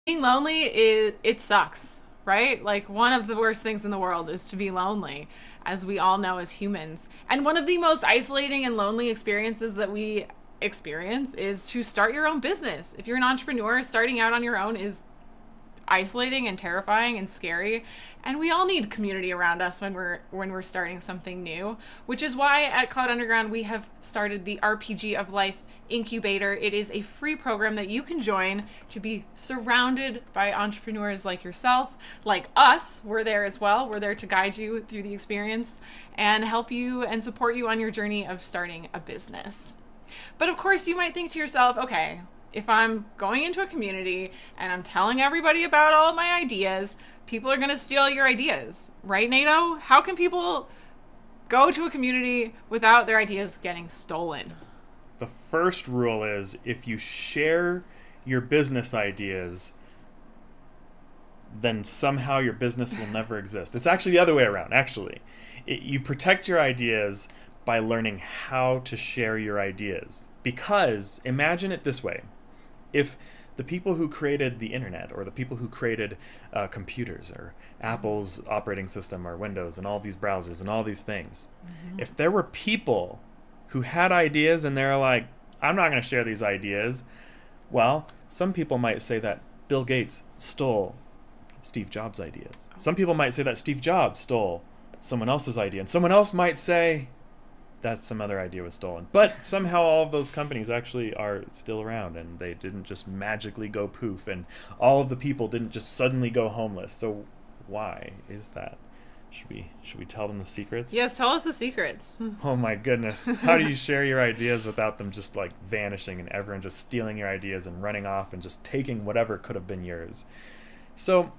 being lonely it sucks, right? Like one of the worst things in the world is to be lonely, as we all know as humans. And one of the most isolating and lonely experiences that we experience is to start your own business. If you're an entrepreneur, starting out on your own is isolating and terrifying and scary, and we all need community around us when we're starting something new, which is why at Cloud Underground we have started the RPG of Life Incubator. It is a free program that you can join to be surrounded by entrepreneurs like yourself, like us. We're there as well. We're there to guide you through the experience and help you and support you on your journey of starting a business. But of course, you might think to yourself, okay, if I'm going into a community and I'm telling everybody about all of my ideas, people are going to steal your ideas, right, NATO? How can people go to a community without their ideas getting stolen? The first rule is if you share your business ideas, then somehow your business will never exist. It's actually the other way around, actually. You protect your ideas by learning how to share your ideas. Because imagine it this way. If the people who created the internet, or the people who created computers, or Apple's operating system, or Windows, and all these browsers, and all these things, if there were people who had ideas and they're like, I'm not going to share these ideas, well, some people might say that Bill Gates stole Steve Jobs' ideas. Some people might say that Steve Jobs stole someone else's idea, and someone else might say that some other idea was stolen. But somehow all of those companies actually are still around, and they didn't just magically go poof, and all of the people didn't just suddenly go homeless. So why is that? Should we tell them the secrets? Yes, tell us the secrets. Oh my goodness. How do you share your ideas without them just like vanishing and everyone just stealing your ideas and running off and just taking whatever could have been yours? So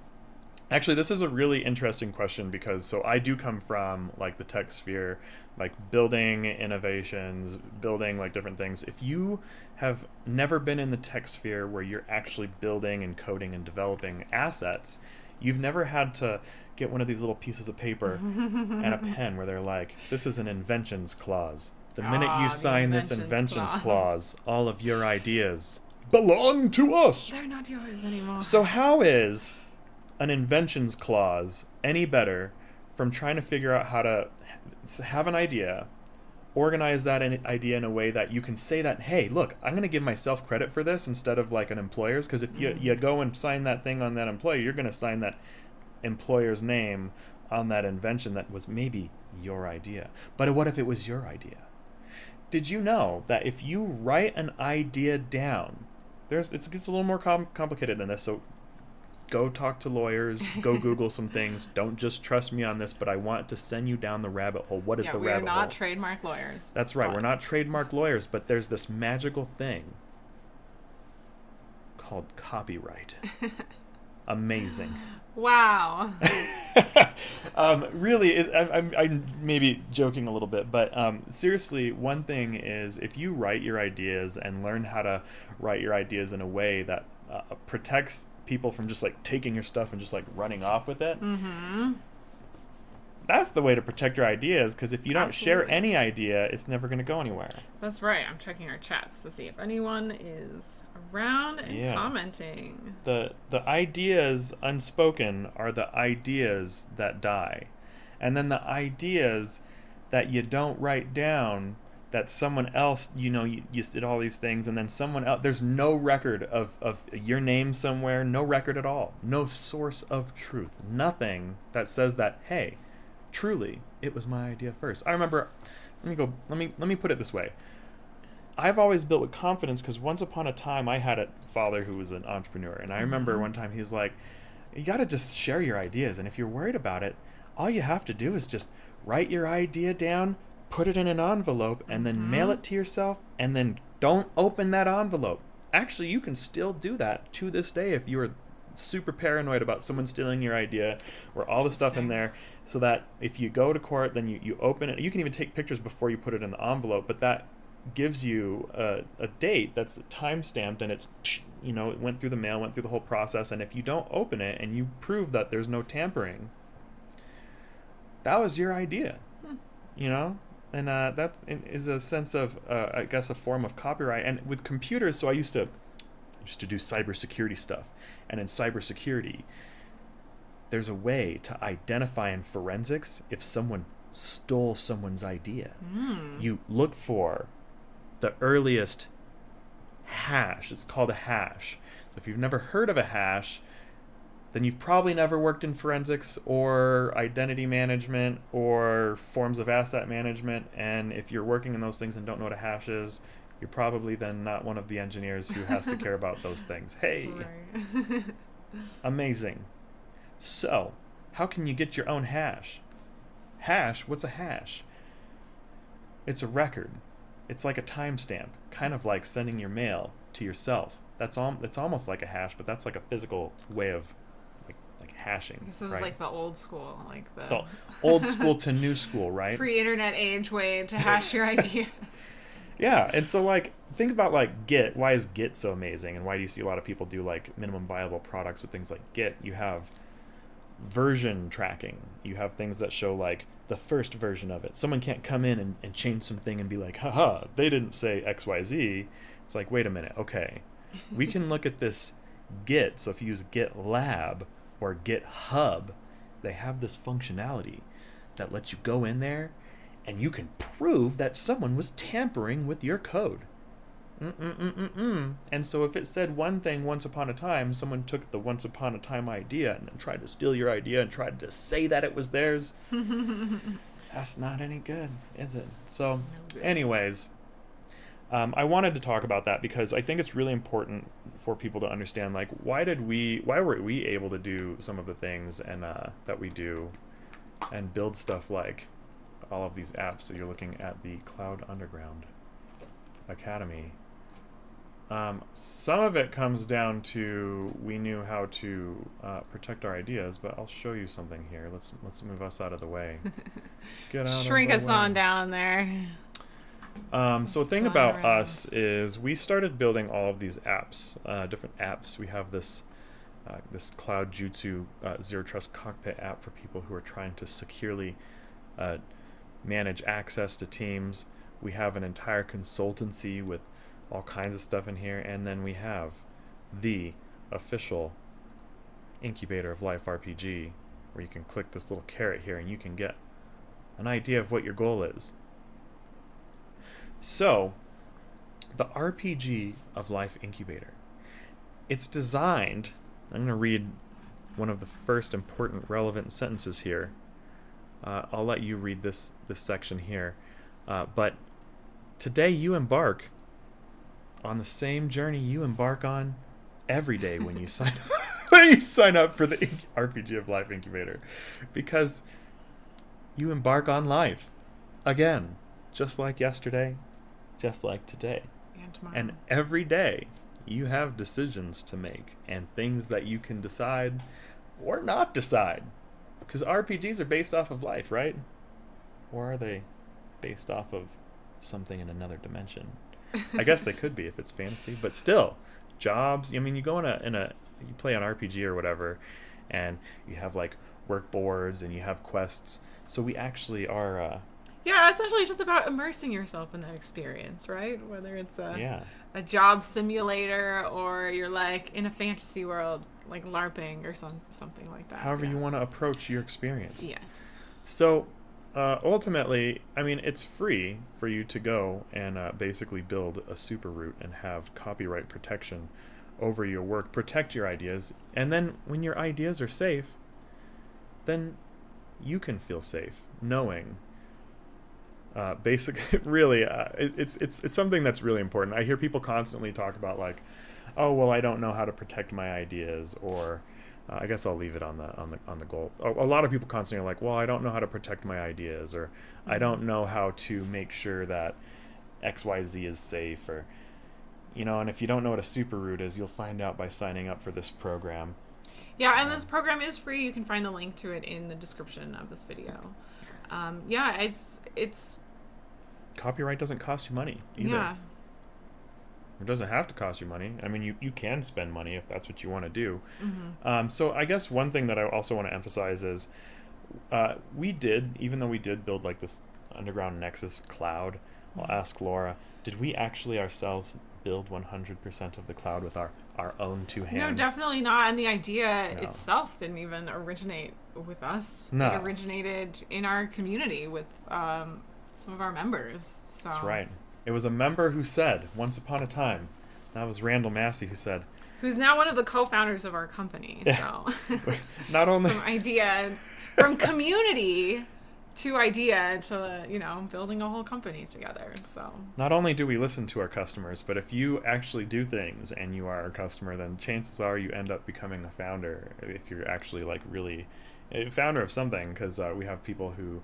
actually, this is a really interesting question because so I do come from like the tech sphere, like building innovations, building like different things. If you have never been in the tech sphere where you're actually building and coding and developing assets, you've never had to get one of these little pieces of paper and a pen where they're like, this is an inventions clause. The minute you sign this inventions clause, all of your ideas belong to us. They're not yours anymore. So how is an inventions clause any better from trying to figure out how to have an idea, organize that idea in a way that you can say that, hey, look, I'm going to give myself credit for this instead of like an employer's, because if you go and sign that thing on that employer, you're going to sign that employer's name on that invention that was maybe your idea. But what if it was your idea? Did you know that if you write an idea down, it gets a little more complicated than this, so go talk to lawyers, go Google some things. Don't just trust me on this, but I want to send you down the rabbit hole. What is the rabbit hole? We're not trademark lawyers. That's right. We're not trademark lawyers, but there's this magical thing called copyright. Amazing. Wow. Really, I'm maybe joking a little bit, but seriously, one thing is if you write your ideas and learn how to write your ideas in a way that protects people from just like taking your stuff and just like running off with it, that's the way to protect your ideas, because if you don't share any idea, it's never going to go anywhere. That's right. I'm checking our chats to see if anyone is around and commenting. The ideas unspoken are the ideas that die. And then the ideas that you don't write down, that someone else, you did all these things, and then someone else, there's no record of your name somewhere, no record at all, no source of truth, nothing that says that, hey, truly, it was my idea first. I remember, let me put it this way. I've always built with confidence because once upon a time I had a father who was an entrepreneur, and I remember one time he's like, you got to just share your ideas, and if you're worried about it, all you have to do is just write your idea down, put it in an envelope, and then mail it to yourself, and then don't open that envelope. Actually, you can still do that to this day if you're super paranoid about someone stealing your idea or all the stuff in there, so that if you go to court, then you open it. You can even take pictures before you put it in the envelope, but that gives you a date that's time-stamped, and it's, it went through the mail, went through the whole process, and if you don't open it and you prove that there's no tampering, that was your idea, and that is a sense of, I guess, a form of copyright. And with computers, so I used to just to do cybersecurity stuff. And in cybersecurity, there's a way to identify in forensics if someone stole someone's idea. You look for the earliest hash. It's called a hash. So if you've never heard of a hash, then you've probably never worked in forensics or identity management or forms of asset management. And if you're working in those things and don't know what a hash is, you're probably then not one of the engineers who has to care about those things. Hey, Right. amazing. So, how can you get your own hash? Hash? What's a hash? It's a record. It's like a timestamp, kind of like sending your mail to yourself. It's almost like a hash, but that's like a physical way of like hashing. I guess it was right? like the old school, like The old school to new school, right? pre-internet age way to hash your idea. Yeah, and so like think about like Git. Why is Git so amazing, and why do you see a lot of people do like minimum viable products with things like Git? You have version tracking. You have things that show like the first version of it. Someone can't come in and change something and be like, haha, they didn't say XYZ. It's like, wait a minute, okay. We can look at this Git. So if you use GitLab or GitHub, they have this functionality that lets you go in there and you can prove that someone was tampering with your code. And so if it said one thing once upon a time, someone took the once upon a time idea and then tried to steal your idea and tried to say that it was theirs. That's not any good, is it? So anyways, I wanted to talk about that because I think it's really important for people to understand, like, why were we able to do some of the things and that we do and build stuff like all of these apps. So you're looking at the Cloud Underground Academy. Some of it comes down to we knew how to protect our ideas, but I'll show you something here. Let's move us out of the way. Get out Shrink of the us way. on down there. So the thing Fly about around. us is we started building all of these apps, different apps. We have this Cloud Jutsu Zero Trust Cockpit app for people who are trying to securely manage access to teams. We have an entire consultancy with all kinds of stuff in here, and then we have the official incubator of Life RPG, where you can click this little caret here and you can get an idea of what your goal is. So, the RPG of Life Incubator, it's designed, I'm going to read one of the first important relevant sentences here. I'll let you read this section here. But today you embark on the same journey you embark on every day when you sign up for the RPG of Life Incubator, because you embark on life again, just like yesterday, just like today, And tomorrow. and every day you have decisions to make and things that you can decide or not decide, because RPGs are based off of life, right? Or are they based off of something in another dimension? I guess they could be if it's fantasy, but still, jobs. I mean, you go you play an RPG or whatever, and you have like work boards and you have quests. So we actually are. Yeah, essentially it's just about immersing yourself in that experience, right? Whether it's Yeah. a job simulator or you're like in a fantasy world, like LARPing or something like that. However yeah. you want to approach your experience. Yes. So ultimately, I mean, it's free for you to go and basically build a super root and have copyright protection over your work, protect your ideas, and then when your ideas are safe, then you can feel safe knowing. Basically, really, it's something that's really important. I hear people constantly talk about like, oh well, I don't know how to protect my ideas, or I guess I'll leave it on the goal. A lot of people constantly are like, well, I don't know how to protect my ideas, or I don't know how to make sure that XYZ is safe, or and if you don't know what a super root is, you'll find out by signing up for this program. Yeah, and this program is free. You can find the link to it in the description of this video. Yeah, it's Copyright doesn't cost you money either. yeah. It doesn't have to cost you money. I mean, you can spend money if that's what you want to do. Mm-hmm. So I guess one thing that I also want to emphasize is even though we did build like this underground Nexus cloud, I'll ask Laura, did we actually ourselves build 100% of the cloud with our own two No, hands. definitely not. And the idea No. itself didn't even originate with us. No. It originated in our community with some of our members. So That's right. It was a member who said, once upon a time, that was Randall Massey who said, who's now one of the co-founders of our company. So not only from community to idea to, building a whole company together. So not only do we listen to our customers, but if you actually do things and you are a customer, then chances are you end up becoming a founder if you're actually like really a founder of something, because we have people who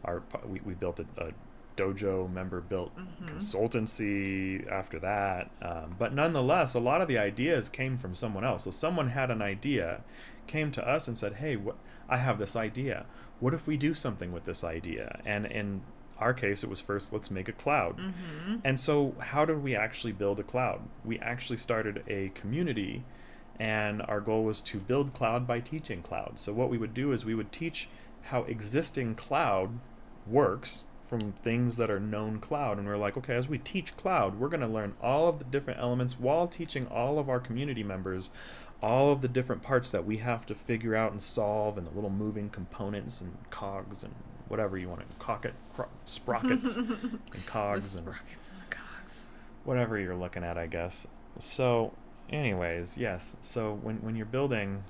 are, we built a dojo member built consultancy after that, but nonetheless a lot of the ideas came from someone else. So someone had an idea, came to us and said, hey, I have this idea, what if we do something with this idea? And in our case it was first, let's make a cloud. And so how did we actually build a cloud? We actually started a community, and our goal was to build cloud by teaching cloud. So what we would do is we would teach how existing cloud works from things that are known cloud, and we're like, okay, as we teach cloud, we're going to learn all of the different elements while teaching all of our community members all of the different parts that we have to figure out and solve, and the little moving components and cogs and whatever you want to sprockets and cogs the and sprockets and the cogs, whatever you're looking at, I guess. So anyways, yes, so when you're building,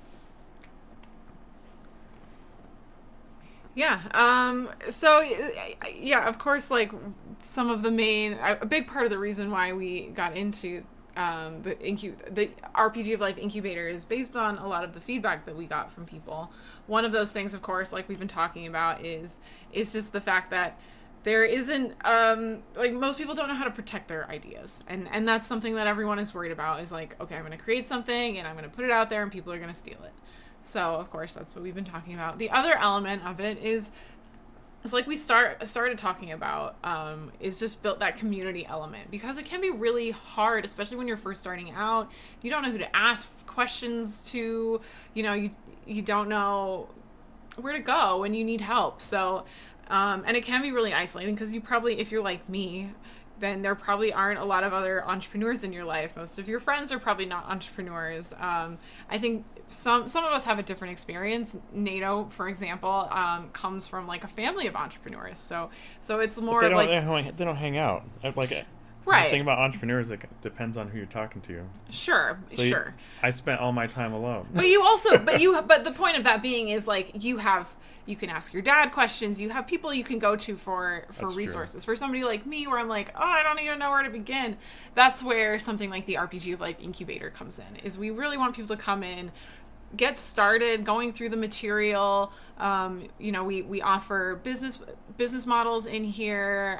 of course, like some of the a big part of the reason why we got into the RPG of Life incubator is based on a lot of the feedback that we got from people. One of those things, of course, like we've been talking about, is just the fact that there isn't like most people don't know how to protect their ideas, and that's something that everyone is worried about, is like, okay, I'm going to create something and I'm going to put it out there and people are going to steal it. So of course that's what we've been talking about. The other element of it is like we started talking about, is just built that community element, because it can be really hard, especially when you're first starting out. You don't know who to ask questions to, you don't know where to go when you need help. So and it can be really isolating, because you probably, if you're like me, then there probably aren't a lot of other entrepreneurs in your life. Most of your friends are probably not entrepreneurs. I think some of us have a different experience. NATO, for example, comes from like a family of entrepreneurs. So it's more they don't, like they don't hang out. Like, right. The thing about entrepreneurs, it depends on who you're talking to. Sure. I spent all my time alone. But the point of that being is like you can ask your dad questions. You have people you can go to for That's resources. true. For somebody like me, where I'm like, oh, I don't even know where to begin. That's where something like the RPG of Life incubator comes in. Is we really want people to come in, get started going through the material. We offer business models in here.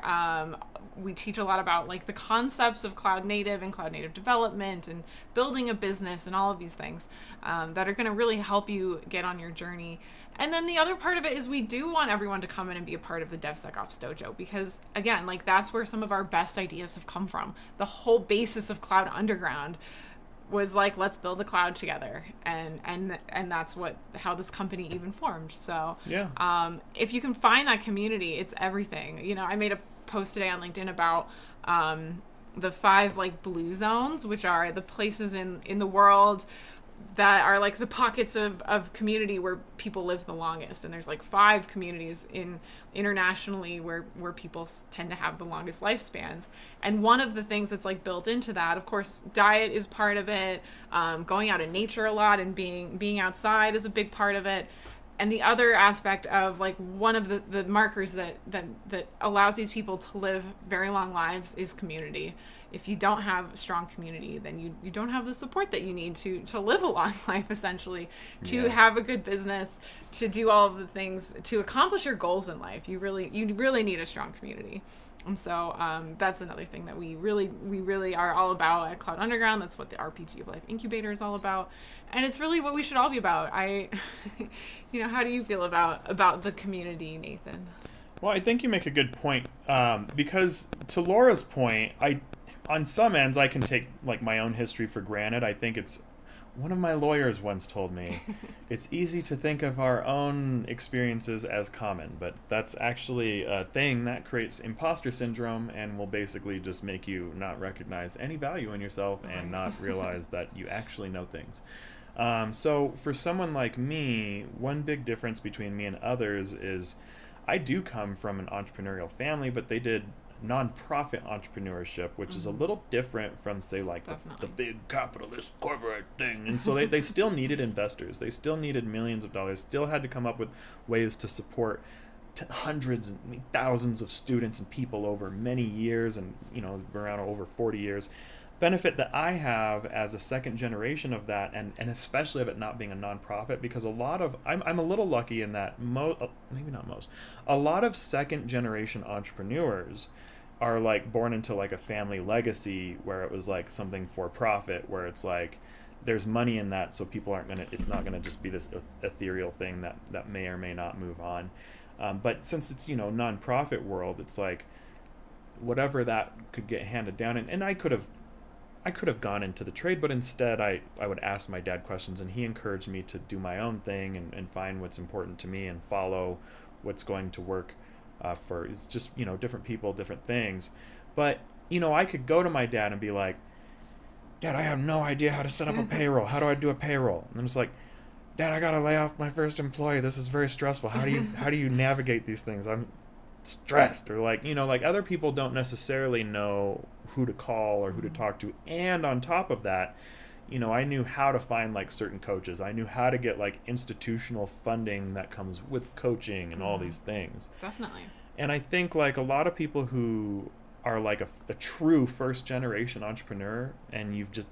We teach a lot about like the concepts of cloud native and cloud native development and building a business and all of these things that are going to really help you get on your journey. And then the other part of it is we do want everyone to come in and be a part of the DevSecOps Dojo, because again, like that's where some of our best ideas have come from. The whole basis of Cloud Underground was like, let's build a cloud together, and that's how this company even formed. So yeah, if you can find that community, it's everything. I made a post today on LinkedIn about the 5 like blue zones, which are the places in the world that are like the pockets of community where people live the longest. And there's like 5 communities internationally where people tend to have the longest lifespans. And one of the things that's like built into that, of course, diet is part of it. Going out in nature a lot and being outside is a big part of it. And the other aspect of like one of the markers that allows these people to live very long lives is community. If you don't have strong community, then you don't have the support that you need to live a long life, essentially, to have a good business, to do all of the things, to accomplish your goals in life. You really need a strong community. And so that's another thing that we really are all about at Cloud Underground. That's what the RPG of Life incubator is all about. And it's really what we should all be about. How do you feel about the community, Nathan? Well, I think you make a good point, because to Laura's point, on some ends I can take like my own history for granted. I think it's one of my lawyers once told me, it's easy to think of our own experiences as common, but that's actually a thing that creates imposter syndrome and will basically just make you not recognize any value in yourself and not realize that you actually know things. So for someone like me, one big difference between me and others is I do come from an entrepreneurial family, but they did nonprofit entrepreneurship, which is a little different from, say, like the big capitalist corporate thing. And so they still needed investors. They still needed millions of dollars, still had to come up with ways to support hundreds and thousands of students and people over many years, and, you know, around over 40 years. Benefit that I have as a second generation of that, and especially of it not being a nonprofit, because a lot of I'm a little lucky in that maybe not most, a lot of second generation entrepreneurs are like born into like a family legacy where it was like something for profit, where it's like there's money in that, so people aren't gonna, it's not gonna just be this ethereal thing that may or may not move on. But since it's, you know, nonprofit world, it's like whatever that could get handed down, and I could have gone into the trade, but instead I would ask my dad questions, and he encouraged me to do my own thing and find what's important to me and follow what's going to work for, it's just, you know, different people, different things. But, you know, I could go to my dad and be like, Dad, I have no idea how to set up a payroll. How do I do a payroll? And I'm just like, Dad, I gotta lay off my first employee. This is very stressful. How do you navigate these things? I'm stressed. Or like, you know, like other people don't necessarily know who to call or who to talk to. And on top of that, you know, I knew how to find like certain coaches. I knew how to get like institutional funding that comes with coaching and all these things. Definitely. And I think like a lot of people who are like a true first generation entrepreneur, and you've just,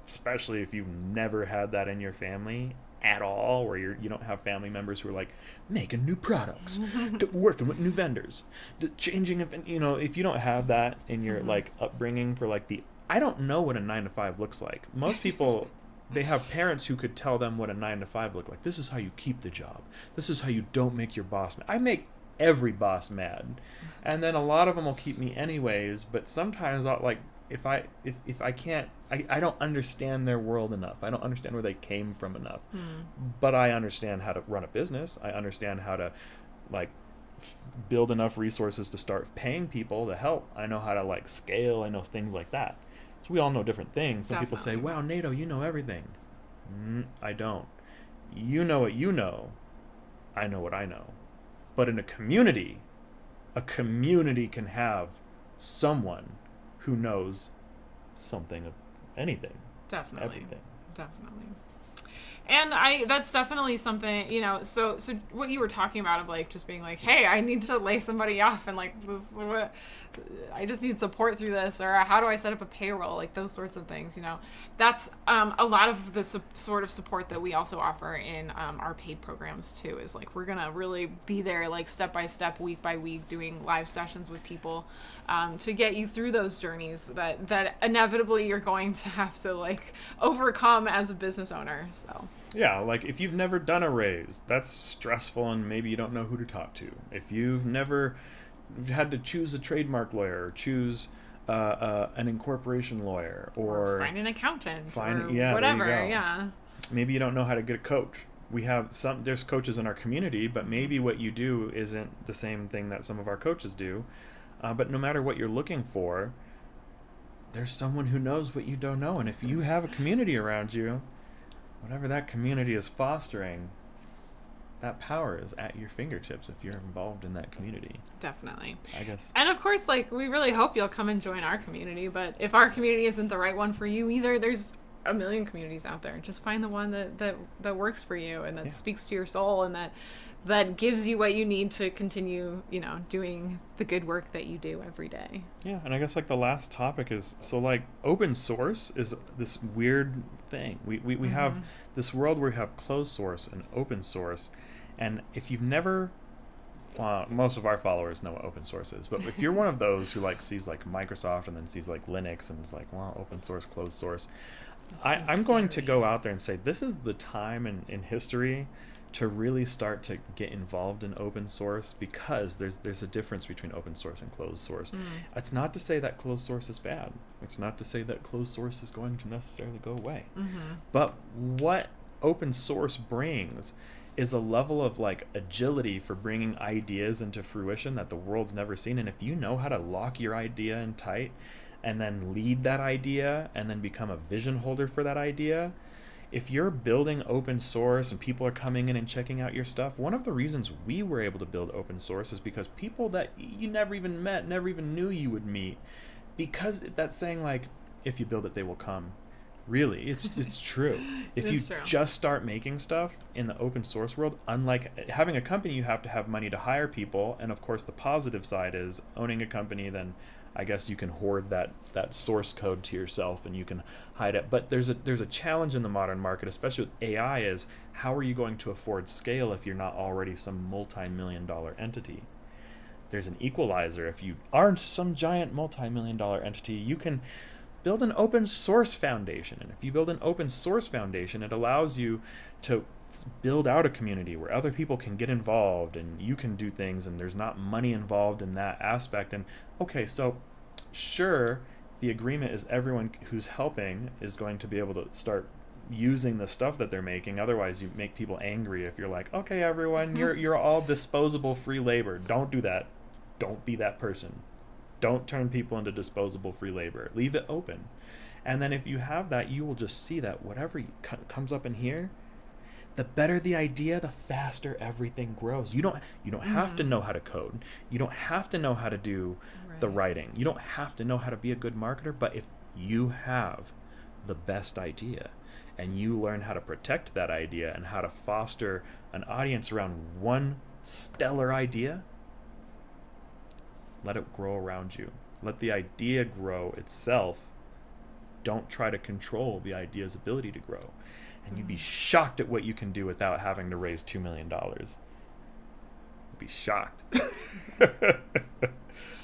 especially if you've never had that in your family at all, where you don't have family members who are like making new products, working with new vendors, changing, you know, if you don't have that in your like upbringing for like I don't know what a 9-to-5 looks like. Most people, they have parents who could tell them what a 9-to-5 look like. This is how you keep the job. This is how you don't make your boss mad. I make every boss mad, and then a lot of them will keep me anyways. But sometimes I'll like, if I can't, I don't understand their world enough. I don't understand where they came from enough. But I understand how to run a business. I understand how to like build enough resources to start paying people to help. I know how to like scale. I know things like that. So we all know different things. Some people say, wow, Nato, you know everything. I don't. You know what you know. I know what I know. But in a community can have someone who knows something of anything. Definitely. Everything. Definitely. And that's definitely something, you know, so what you were talking about of like just being like, hey, I need to lay somebody off, and like this, what, I just need support through this, or how do I set up a payroll, like those sorts of things, you know. That's a lot of the sort of support that we also offer in our paid programs too, is like we're gonna really be there like step by step, week by week, doing live sessions with people to get you through those journeys that inevitably you're going to have to like overcome as a business owner. So yeah, like if you've never done a raise, that's stressful, and maybe you don't know who to talk to. If you've never had to choose a trademark lawyer, or choose an incorporation lawyer, or find an accountant, or yeah, whatever. Yeah. Maybe you don't know how to get a coach. There's coaches in our community, but maybe what you do isn't the same thing that some of our coaches do. But no matter what you're looking for, there's someone who knows what you don't know. And if you have a community around you, whatever that community is fostering, that power is at your fingertips if you're involved in that community. Definitely. I guess. And of course, like, we really hope you'll come and join our community, but if our community isn't the right one for you either, there's a million communities out there. Just find the one that works for you, and that speaks to your soul, and that gives you what you need to continue, you know, doing the good work that you do every day. Yeah, and I guess like the last topic is, so like open source is this weird thing. We have this world where we have closed source and open source, and if you've never, most of our followers know what open source is, but if you're one of those who like sees like Microsoft and then sees like Linux and is like, well, open source, closed source, I'm going to go out there and say this is the time in history to really start to get involved in open source, because there's a difference between open source and closed source. It's not to say that closed source is bad. It's not to say that closed source is going to necessarily go away. But what open source brings is a level of like agility for bringing ideas into fruition that the world's never seen. And if you know how to lock your idea in tight and then lead that idea and then become a vision holder for that idea, if you're building open source and people are coming in and checking out your stuff, one of the reasons we were able to build open source is because people that you never even met, never even knew you would meet, because that's saying like, if you build it, they will come. Really, it's true. If you just start making stuff in the open source world, unlike having a company, you have to have money to hire people. And of course, the positive side is owning a company, then I guess you can hoard that source code to yourself and you can hide it. But there's a challenge in the modern market, especially with AI, is how are you going to afford scale if you're not already some multi-million-dollar entity? There's an equalizer. If you aren't some giant multi-million-dollar entity, you can build an open source foundation. And if you build an open source foundation, it allows you to build out a community where other people can get involved and you can do things, and there's not money involved in that aspect. And okay, so sure, the agreement is everyone who's helping is going to be able to start using the stuff that they're making. Otherwise, you make people angry if you're like, okay, everyone, you're all disposable free labor. Don't do that. Don't be that person. Don't turn people into disposable free labor. Leave it open. And then if you have that, you will just see that whatever comes up in here, the better the idea, the faster everything grows. You don't have to know how to code. You don't have to know how to do the writing. You don't have to know how to be a good marketer. But if you have the best idea and you learn how to protect that idea and how to foster an audience around one stellar idea, let it grow around you. Let the idea grow itself. Don't try to control the idea's ability to grow. And you'd be shocked at what you can do without having to raise $2 million. You'd be shocked.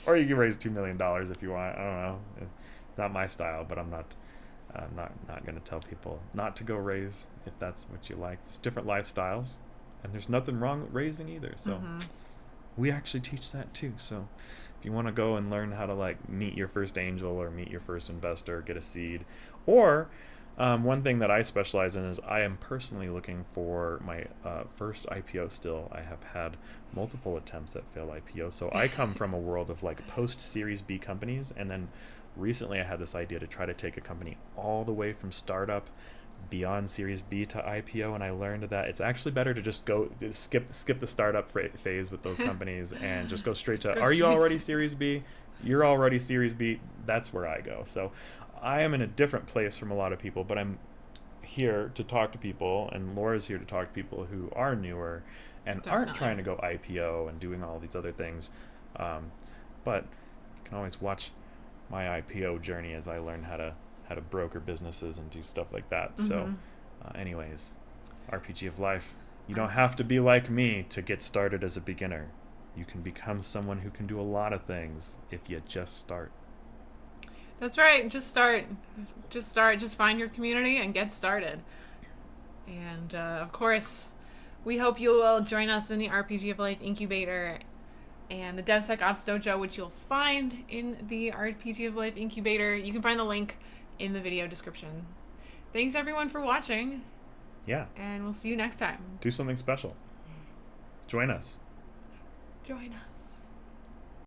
Or you can raise $2 million if you want. I don't know. It's not my style, but I'm not going to tell people not to go raise if that's what you like. It's different lifestyles, and there's nothing wrong with raising either. So we actually teach that too. So if you want to go and learn how to like meet your first angel or meet your first investor, get a seed, or one thing that I specialize in is I am personally looking for my first IPO still. I have had multiple attempts at failed IPO. So I come from a world of like post Series B companies, and then recently I had this idea to try to take a company all the way from startup beyond Series B to IPO, and I learned that it's actually better to just skip the startup phase with those companies and just go straight to, are you already Series B? You're already Series B. That's where I go. So I am in a different place from a lot of people, but I'm here to talk to people, and Laura's here to talk to people who are newer and aren't trying to go IPO and doing all these other things. But you can always watch my IPO journey as I learn how to broker businesses and do stuff like that. So anyways, RPG of Life. You don't have to be like me to get started as a beginner. You can become someone who can do a lot of things if you just start. That's right. Just start. Just find your community and get started. And of course, we hope you will join us in the RPG of Life Incubator and the DevSecOps Dojo, which you'll find in the RPG of Life Incubator. You can find the link in the video description. Thanks everyone for watching. Yeah. And we'll see you next time. Do something special. Join us. Join us.